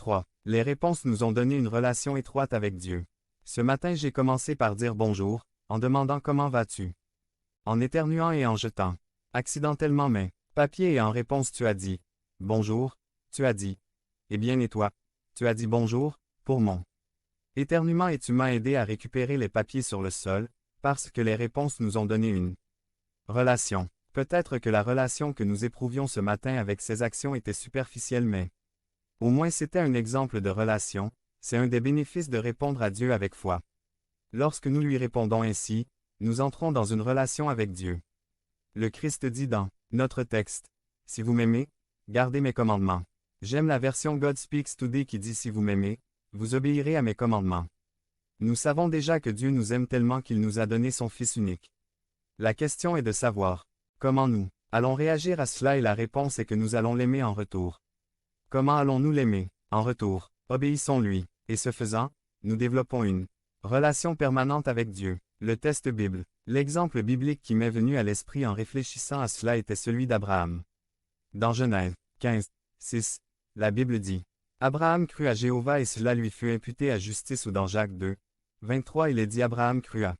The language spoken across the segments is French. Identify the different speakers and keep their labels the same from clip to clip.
Speaker 1: 3. Les réponses nous ont donné une relation étroite avec Dieu. Ce matin j'ai commencé par dire bonjour, en demandant comment vas-tu. En éternuant et en jetant. Accidentellement mes papiers et en réponse tu as dit. Bonjour, tu as dit. Eh bien et toi? Tu as dit bonjour, pour mon éternuement et tu m'as aidé à récupérer les papiers sur le sol, parce que les réponses nous ont donné une relation. Peut-être que la relation que nous éprouvions ce matin avec ces actions était superficielle mais au moins c'était un exemple de relation, c'est un des bénéfices de répondre à Dieu avec foi. Lorsque nous lui répondons ainsi, nous entrons dans une relation avec Dieu. Le Christ dit dans notre texte, « Si vous m'aimez, gardez mes commandements. » J'aime la version God Speaks Today qui dit « Si vous m'aimez, vous obéirez à mes commandements. » Nous savons déjà que Dieu nous aime tellement qu'il nous a donné son Fils unique. La question est de savoir comment nous allons réagir à cela et la réponse est que nous allons l'aimer en retour. Comment allons-nous l'aimer en retour? Obéissons-lui, et ce faisant, nous développons une relation permanente avec Dieu. Le test Bible. L'exemple biblique qui m'est venu à l'esprit en réfléchissant à cela était celui d'Abraham. Dans Genèse 15, 6, la Bible dit « Abraham crut à Jéhovah et cela lui fut imputé à justice » ou dans Jacques 2, 23 il est dit Abraham crut à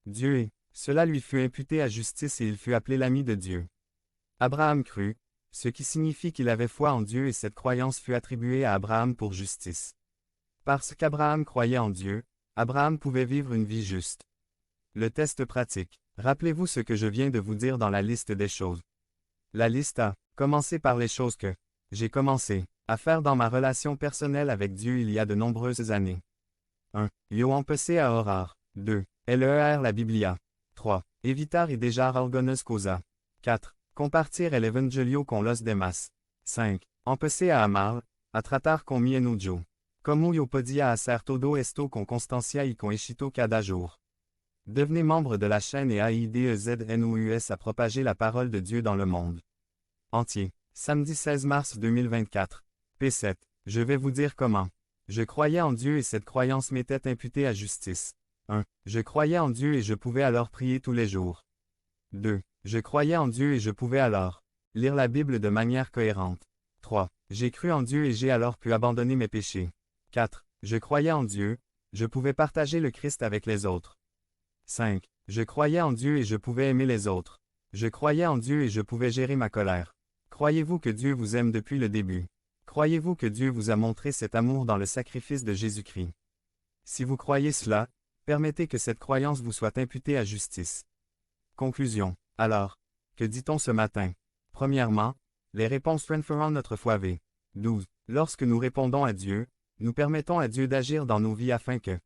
Speaker 1: Dieu et cela lui fut imputé à justice et il fut appelé l'ami de Dieu. Abraham crut, ce qui signifie qu'il avait foi en Dieu et cette croyance fut attribuée à Abraham pour justice. Parce qu'Abraham croyait en Dieu, Abraham pouvait vivre une vie juste. Le test pratique. Rappelez-vous ce que je viens de vous dire dans la liste des choses. La liste a commencé par les choses que j'ai commencé à faire dans ma relation personnelle avec Dieu il y a de nombreuses années. 1. Io empecé a orar. 2. Leer la Biblia. 3. Evitar y dejar algunas cosas. 4. Compartir el evangelio con los demás. 5. Empecé a amar, a tratar con mi enojo. Como yo podía hacer todo esto con constancia y con éxito cada jour. Devenez membre de la chaîne et AIDEZNOUS à propager la parole de Dieu dans le monde entier. Samedi 16 mars 2024. P7. Je vais vous dire comment. Je croyais en Dieu et cette croyance m'était imputée à justice. 1. Je croyais en Dieu et je pouvais alors prier tous les jours. 2. Je croyais en Dieu et je pouvais alors lire la Bible de manière cohérente. 3. J'ai cru en Dieu et j'ai alors pu abandonner mes péchés. 4. Je croyais en Dieu, je pouvais partager le Christ avec les autres. 5. Je croyais en Dieu et je pouvais aimer les autres. Je croyais en Dieu et je pouvais gérer ma colère. Croyez-vous que Dieu vous aime depuis le début? Croyez-vous que Dieu vous a montré cet amour dans le sacrifice de Jésus-Christ? Si vous croyez cela, permettez que cette croyance vous soit imputée à justice. Conclusion. Alors, que dit-on ce matin? Premièrement, les réponses renforcent notre foi v. 12. Lorsque nous répondons à Dieu, nous permettons à Dieu d'agir dans nos vies afin que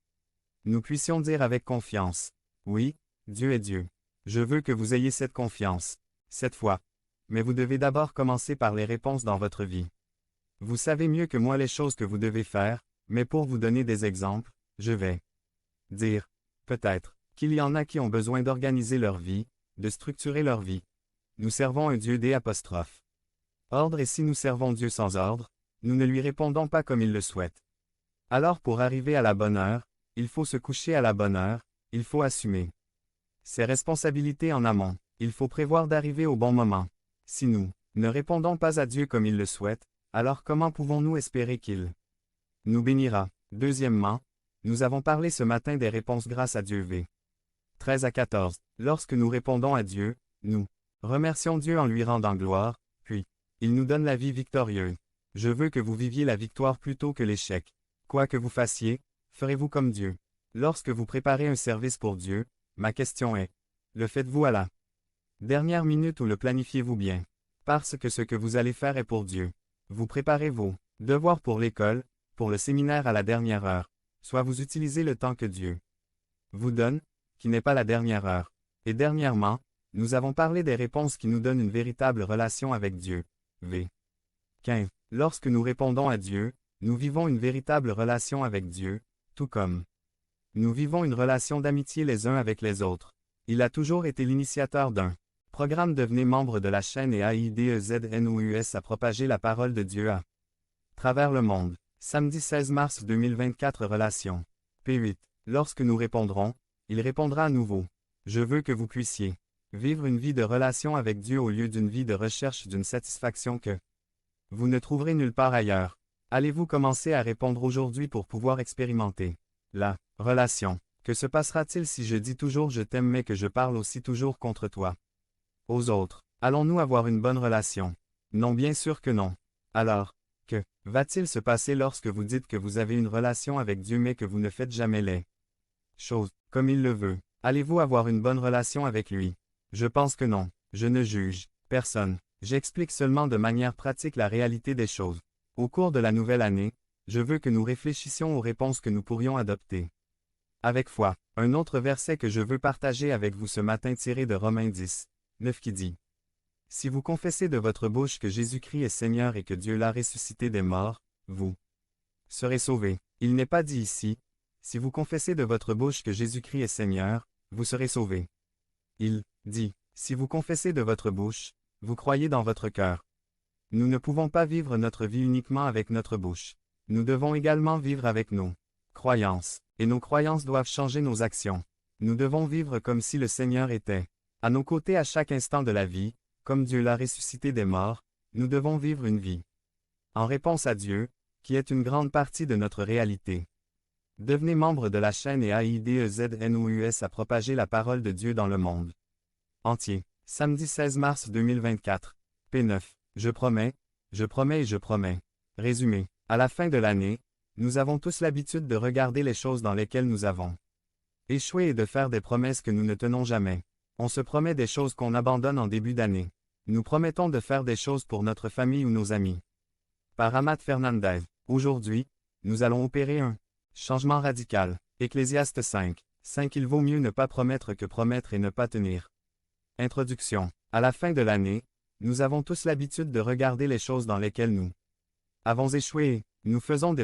Speaker 1: nous puissions dire avec confiance, oui, Dieu est Dieu. Je veux que vous ayez cette confiance, cette foi. Mais vous devez d'abord commencer par les réponses dans votre vie. Vous savez mieux que moi les choses que vous devez faire, mais pour vous donner des exemples, je vais dire, peut-être, qu'il y en a qui ont besoin d'organiser leur vie, de structurer leur vie. Nous servons un Dieu d'apostrophe. Ordre et si nous servons Dieu sans ordre, nous ne lui répondons pas comme il le souhaite. Alors pour arriver à la bonne heure, il faut se coucher à la bonne heure, il faut assumer ses responsabilités en amont, il faut prévoir d'arriver au bon moment. Si nous ne répondons pas à Dieu comme il le souhaite, alors comment pouvons-nous espérer qu'il nous bénira? Deuxièmement, nous avons parlé ce matin des réponses grâce à Dieu v. 13 à 14. Lorsque nous répondons à Dieu, nous remercions Dieu en lui rendant gloire, puis il nous donne la vie victorieuse. Je veux que vous viviez la victoire plutôt que l'échec. Quoi que vous fassiez, ferez-vous comme Dieu. Lorsque vous préparez un service pour Dieu, ma question est, le faites-vous à la dernière minute ou le planifiez-vous bien? Parce que ce que vous allez faire est pour Dieu. Vous préparez vos devoirs pour l'école, pour le séminaire à la dernière heure, soit vous utilisez le temps que Dieu vous donne, qui n'est pas la dernière heure. Et dernièrement, nous avons parlé des réponses qui nous donnent une véritable relation avec Dieu. V. 15. Lorsque nous répondons à Dieu, nous vivons une véritable relation avec Dieu, tout comme nous vivons une relation d'amitié les uns avec les autres. Il a toujours été l'initiateur d'un programme. Devenez membre de la chaîne et AIDEZNOUS à propager la parole de Dieu à travers le monde. Samedi 16 mars 2024. Relation. P8. Lorsque nous répondrons, il répondra à nouveau. Je veux que vous puissiez vivre une vie de relation avec Dieu au lieu d'une vie de recherche d'une satisfaction que vous ne trouverez nulle part ailleurs. Allez-vous commencer à répondre aujourd'hui pour pouvoir expérimenter la relation? Que se passera-t-il si je dis toujours je t'aime mais que je parle aussi toujours contre toi? Aux autres, allons-nous avoir une bonne relation? Non, bien sûr que non. Alors, que va-t-il se passer lorsque vous dites que vous avez une relation avec Dieu mais que vous ne faites jamais les choses comme il le veut? Allez-vous avoir une bonne relation avec lui? Je pense que non. Je ne juge personne. J'explique seulement de manière pratique la réalité des choses. Au cours de la nouvelle année, je veux que nous réfléchissions aux réponses que nous pourrions adopter. Avec foi, un autre verset que je veux partager avec vous ce matin tiré de Romains 10, 9 qui dit: Si vous confessez de votre bouche que Jésus-Christ est Seigneur et que Dieu l'a ressuscité des morts, vous serez sauvés. Il n'est pas dit ici: Si vous confessez de votre bouche que Jésus-Christ est Seigneur, vous serez sauvés. Il dit: Si vous confessez de votre bouche, vous croyez dans votre cœur. Nous ne pouvons pas vivre notre vie uniquement avec notre bouche. Nous devons également vivre avec nos croyances, et nos croyances doivent changer nos actions. Nous devons vivre comme si le Seigneur était à nos côtés à chaque instant de la vie, comme Dieu l'a ressuscité des morts. Nous devons vivre une vie en réponse à Dieu, qui est une grande partie de notre réalité. Devenez membre de la chaîne et AIDEZNOUS à propager la parole de Dieu dans le monde entier. Samedi 16 mars 2024. P9. Je promets et je promets. Résumé. À la fin de l'année, nous avons tous l'habitude de regarder les choses dans lesquelles nous avons échoué et de faire des promesses que nous ne tenons jamais. On se promet des choses qu'on abandonne en début d'année. Nous promettons de faire des choses pour notre famille ou nos amis. Par Amat Fernandez. Aujourd'hui, nous allons opérer un changement radical. Ecclésiaste 5. 5. Il vaut mieux ne pas promettre que promettre et ne pas tenir. Introduction. À la fin de l'année, nous avons tous l'habitude de regarder les choses dans lesquelles nous avons échoué et nous faisons des